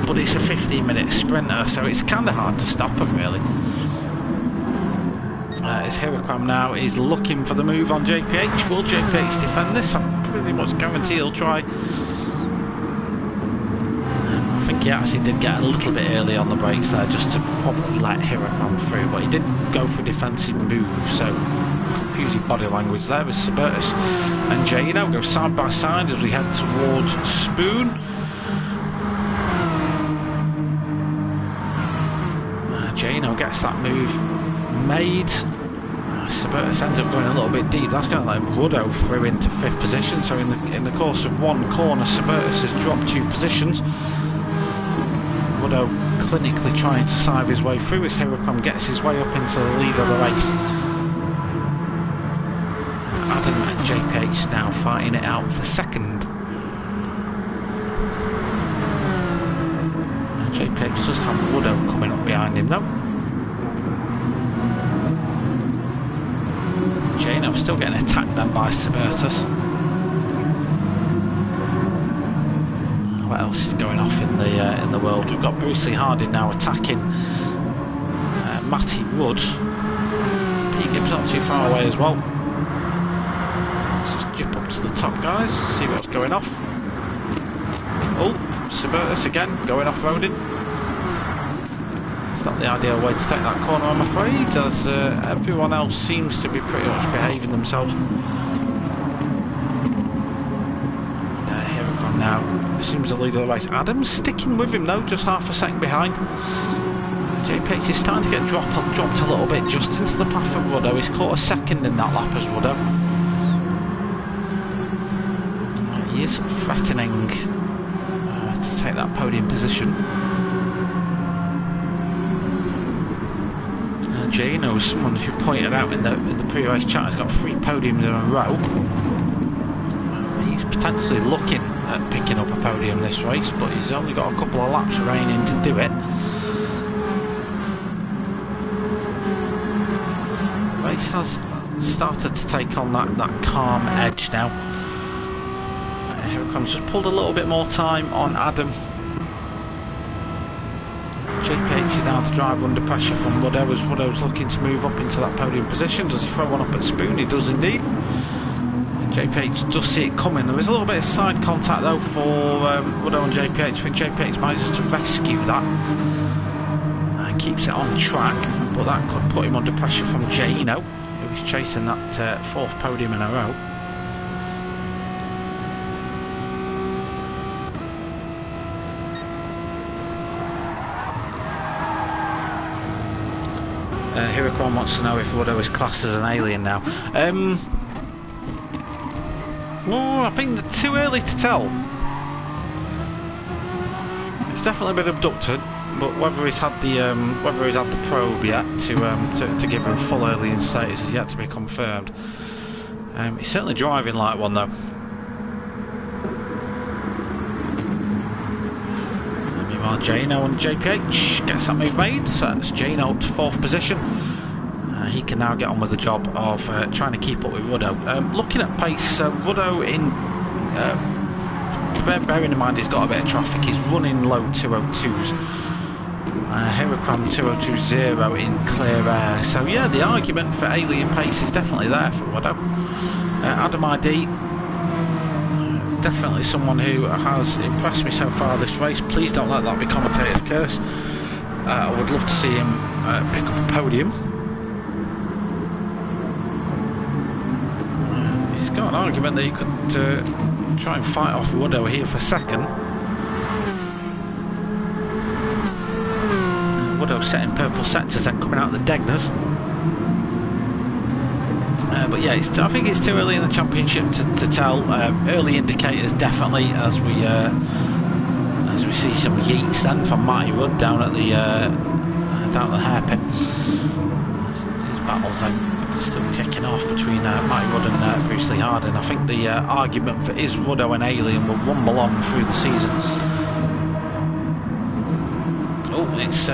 but it's a 15-minute sprinter, so it's kind of hard to stop them really. As Hirokram now is looking for the move on JPH. Will JPH defend this? I pretty much guarantee he'll try. I think he actually did get a little bit early on the brakes there just to probably let Hirokram through, but he did go for a defensive move, so confusing body language there as Subertus and Jaino go side by side as we head towards Spoon. Jaino gets that move made. Subertus ends up going a little bit deep. That's going to let Ruddo through into 5th position. So in the course of one corner, Subertus has dropped 2 positions. Ruddo clinically trying to sieve his way through as Hirokram gets his way up into the lead of the race. Adam and JPH now fighting it out for 2nd. And JPH does have Ruddo coming up behind him though. Jaino still getting attacked then by Subertus. What else is going off in the world? We've got Bruce Lee Harding now attacking Matty Rudd. P-Gib's not too far away as well. Let's just jump up to the top, guys, see what's going off. Oh, Suburtus again, going off-roading. It's not the ideal way to take that corner, I'm afraid, as everyone else seems to be pretty much behaving themselves. Here we go now. Seems the leader of the race. Adam's sticking with him though, just half a second behind. JPH is starting to get dropped a little bit just into the path of Ruddo. He's caught a second in that lap as Ruddo. He is threatening to take that podium position. Jano, someone who pointed out in the pre-race chat, has got 3 podiums in a row. He's potentially looking at picking up a podium this race, but he's only got a couple of laps remaining to do it. The race has started to take on that calm edge now. Here it comes, just pulled a little bit more time on Adam. JPH is now the driver under pressure from Ruddo, as Ruddo's looking to move up into that podium position. Does he throw one up at Spoon? He does indeed. JPH does see it coming. There is a little bit of side contact though for Ruddo and JPH. I think JPH manages to rescue that and keeps it on track, but that could put him under pressure from Jano, who is chasing that 4th podium in a row. Hirokon wants to know if Ruddo is classed as an alien now. Well, I think they're too early to tell. It's definitely been abducted, but whether he's had the probe yet to give him full alien status is yet to be confirmed. He's certainly driving like one though. Meanwhile, Jano and JPH gets that move made, so that's Jano up to 4th position. He can now get on with the job of trying to keep up with Ruddo. Looking at pace, Ruddo bearing in mind he's got a bit of traffic, he's running low 202s. Heracram 202.0 in clear air. So yeah, the argument for alien pace is definitely there for Ruddo. Adam ID, definitely someone who has impressed me so far this race. Please don't let that be commentator's curse. I would love to see him pick up a podium. He's got an argument that he could try and fight off Ruddo here for second. Ruddo setting purple sectors then coming out of the Degners. But yeah, I think it's too early in the championship to tell. Early indicators definitely, as we see some yeets then from Matty Rudd down at the hairpin. These battles then still kicking off between Matty Rudd and Bruce Lee Harding. I think the argument for is Ruddo an alien will rumble on through the season. Oh, it's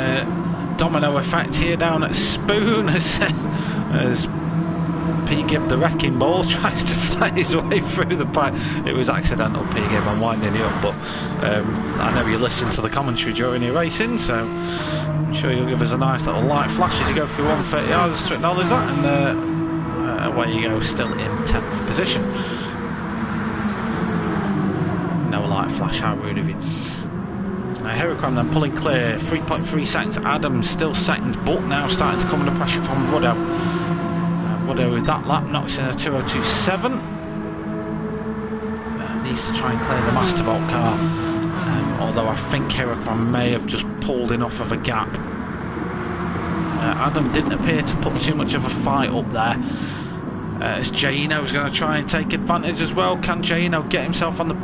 domino effect here down at Spoon as P. Gibb the wrecking ball tries to fight his way through the pipe. It was accidental, P. Gibb, I'm winding you up, but I know you listen to the commentary during your racing, so I'm sure you'll give us a nice little light flash as you go through 130 yards to acknowledge that, and away you go, still in 10th position. No light flash, how rude of you. Heracram then pulling clear, 3.3 seconds. Adams still second, but now starting to come under pressure from Ruddo. Ruddo with that lap knocks in a 202.7. Needs to try and clear the Masterbolt car, although I think Heracram may have just pulled enough of a gap. Adam didn't appear to put too much of a fight up there. As Jano's going to try and take advantage as well. Can Jano get himself on the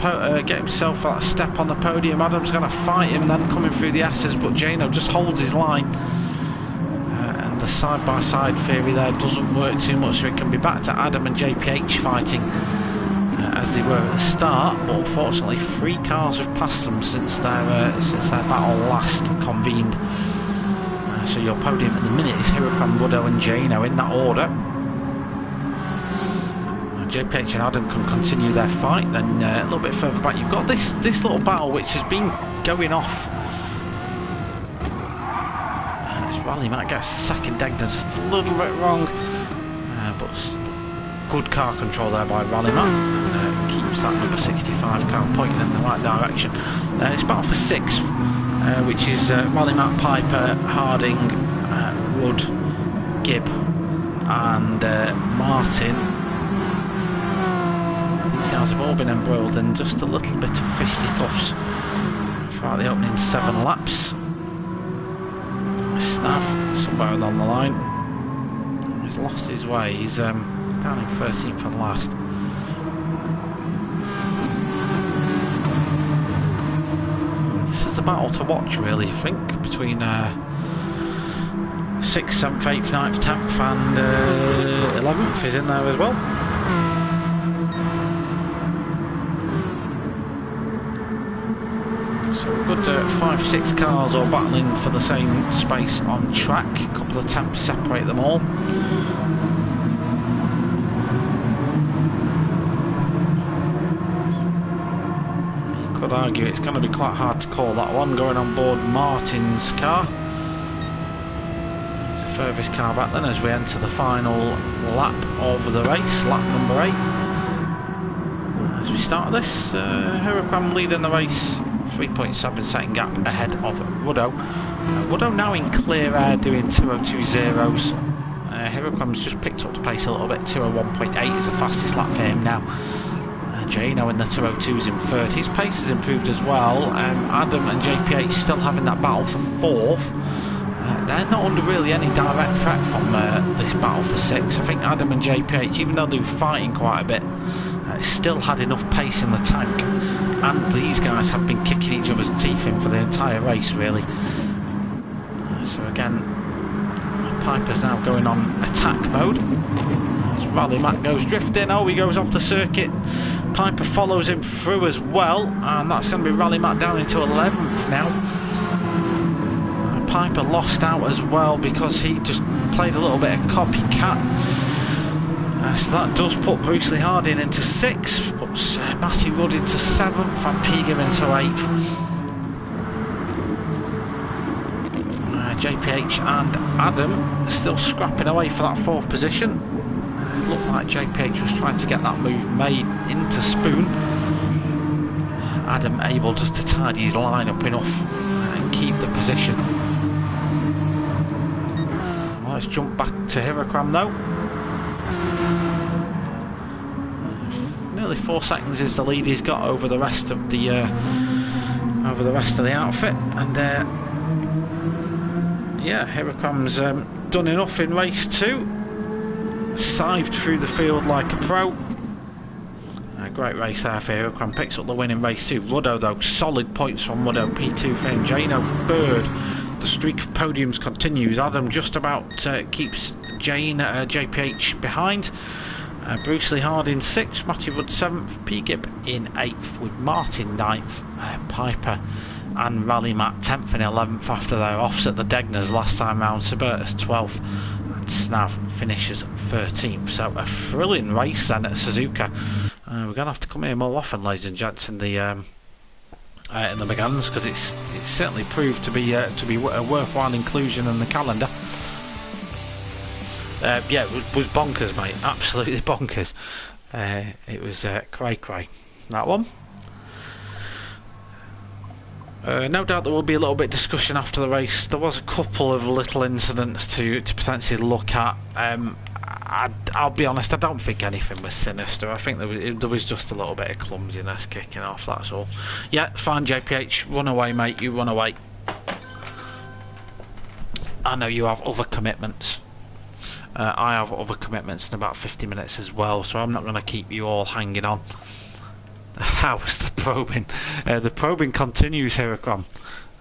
get himself that step on the podium? Adam's going to fight him then coming through the S's, but Jano just holds his line. And the side-by-side theory there doesn't work too much, so it can be back to Adam and JPH fighting as they were at the start. But unfortunately, 3 cars have passed them since their battle last convened. So your podium at the minute is Hirokam, Ruddo and Jano in that order. JPH and Adam can continue their fight. Then a little bit further back you've got this little battle which has been going off. This Rally Matt gets the second Degner just a little bit wrong, but good car control there by Rally Matt. Keeps that number 65 car pointing in the right direction. It's battle for 6th, which is Rally Matt, Piper, Harding, Rudd, Gibb and Martin. These guys have all been embroiled in just a little bit of fisticuffs throughout the opening 7 laps. Snav somewhere along the line. He's lost his way. He's down in 13th and last. This is the battle to watch, really, I think, between 6th, 7th, 8th, 9th, 10th and 11th is in there as well. So a good 5-6 cars all battling for the same space on track. A couple of attempts separate them all. You could argue it's going to be quite hard to call that one going on board Martin's car. It's the furthest car back then as we enter the final lap of the race, lap number 8. As we start this, Huracan leading the race, 3.7 second gap ahead of Ruddo. Ruddo now in clear air doing 2:02.0s. Huracan's just picked up the pace a little bit, 2:01.8 is the fastest lap for him now. Jano in the 2:02s in third. His pace has improved as well. Adam and JPH still having that battle for 4th. They're not under really any direct threat from this battle for 6th. I think Adam and JPH, even though they're fighting quite a bit, still had enough pace in the tank, and these guys have been kicking each other's teeth in for the entire race, really. So again, Piper's now going on attack mode. As Rally Matt goes drifting. Oh, he goes off the circuit. Piper follows him through as well, and that's going to be Rally Matt down into 11th now. Piper lost out as well because he just played a little bit of copycat. So that does put Bruce Lee Harding into 6th, puts Matty Rudd into 7th and Pegum into 8th. JPH and Adam still scrapping away for that 4th position. It looked like JPH was trying to get that move made into Spoon. Adam able just to tidy his line up enough and keep the position. Let's jump back to Huracan though. Nearly 4 seconds is the lead he's got over the rest of the outfit, and yeah, Huracan's done enough in race 2. Sived through the field like a pro. Great race there for Huracan, picks up the win in race 2. Ruddo though, solid points from Ruddo, P2 for him. Jano 3rd. The streak of podiums continues. Adam just about keeps JPH behind. Bruce Lee Harding 6th, Matty Rudd 7th, P. Gibb in 8th with Martin 9th, Piper and Rally Matt 10th and 11th after their offs at the Degners last time round. Subertus 12th and Snav finishes 13th. So a thrilling race then at Suzuka. We're going to have to come here more often, ladies and gents, in the Meganes, because it's certainly proved to be a worthwhile inclusion in the calendar. Yeah, it was bonkers, mate. Absolutely bonkers. It was cray, that one. No doubt there will be a little bit of discussion after the race. There was a couple of little incidents to potentially look at. I'll be honest, I don't think anything was sinister. I think there was just a little bit of clumsiness kicking off, that's all. Yeah, fine, JPH. Run away, mate. You run away. I know you have other commitments. I have other commitments in about 50 minutes as well, so I'm not going to keep you all hanging on. How's the probing? The probing continues here, Huracan.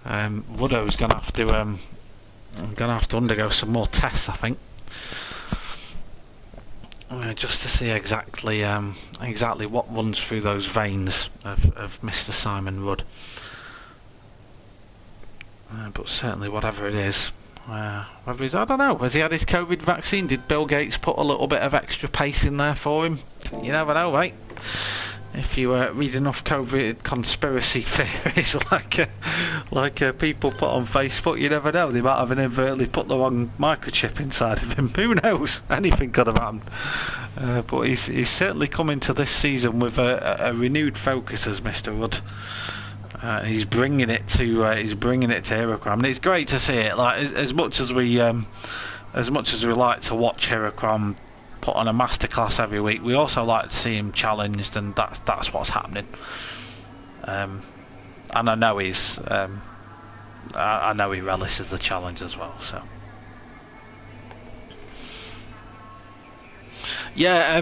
Ruddo's going to have to undergo some more tests, I think, just to see exactly what runs through those veins of Mr. Simon Rudd. But certainly, whatever it is. Whether he's, I don't know, has he had his COVID vaccine? Did Bill Gates put a little bit of extra pace in there for him? You never know, right? if you read enough COVID conspiracy theories like people put on Facebook, you never know. They might have inadvertently put the wrong microchip inside of him. Who knows? Anything could have happened. But he's certainly coming to this season with a renewed focus as Mr. Rudd. He's bringing it to Heracram, and it's great to see it. Like as much as we like to watch Heracram put on a masterclass every week, we also like to see him challenged, and that's what's happening. And I know I know he relishes the challenge as well. So yeah,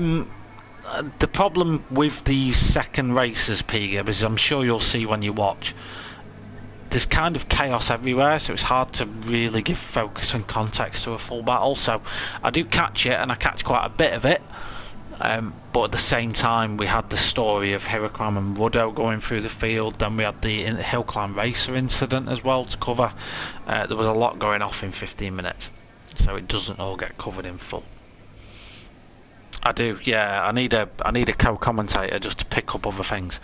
the problem with these second races, P-Gib, is I'm sure you'll see when you watch, there's kind of chaos everywhere, so it's hard to really give focus and context to a full battle. So I do catch it, and I catch quite a bit of it, but at the same time we had the story of Heracram and Ruddo going through the field, then we had the Hill Climb Racer incident as well to cover. There was a lot going off in 15 minutes, so it doesn't all get covered in full. I do, yeah. I need a co-commentator just to pick up other things.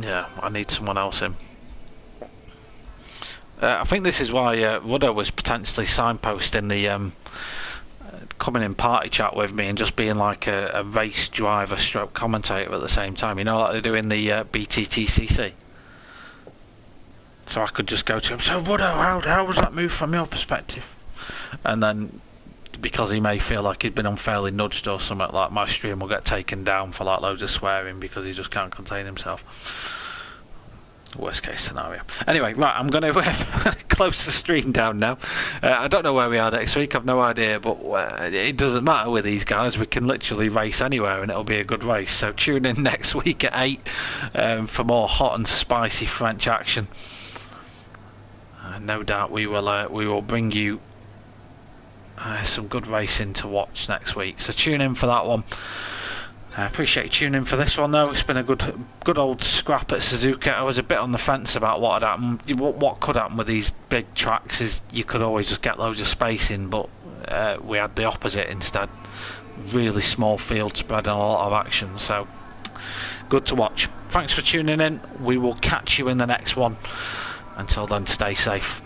Yeah, I need someone else in. I think this is why Rudder was potentially signposting the coming in party chat with me and just being like a race driver stroke commentator at the same time. You know, like they do in the BTTCC. So I could just go to him. So Rudder, how was that move from your perspective? And then, because he may feel like he'd been unfairly nudged or something, like my stream will get taken down for like loads of swearing because he just can't contain himself. Worst case scenario. Anyway, right, I'm going to close the stream down now. I don't know where we are next week, I've no idea, but it doesn't matter with these guys. We can literally race anywhere and it'll be a good race. So tune in next week at 8 for more hot and spicy French action. No doubt we will bring you some good racing to watch next week, so tune in for that one. I appreciate you tuning in for this one though. It's been a good old scrap at Suzuka. I was a bit on the fence about what had happened. What could happen with these big tracks is you could always just get loads of space in, but we had the opposite instead. Really small field spread and a lot of action, so good to watch. Thanks for tuning in. We will catch you in the next one. Until then, stay safe.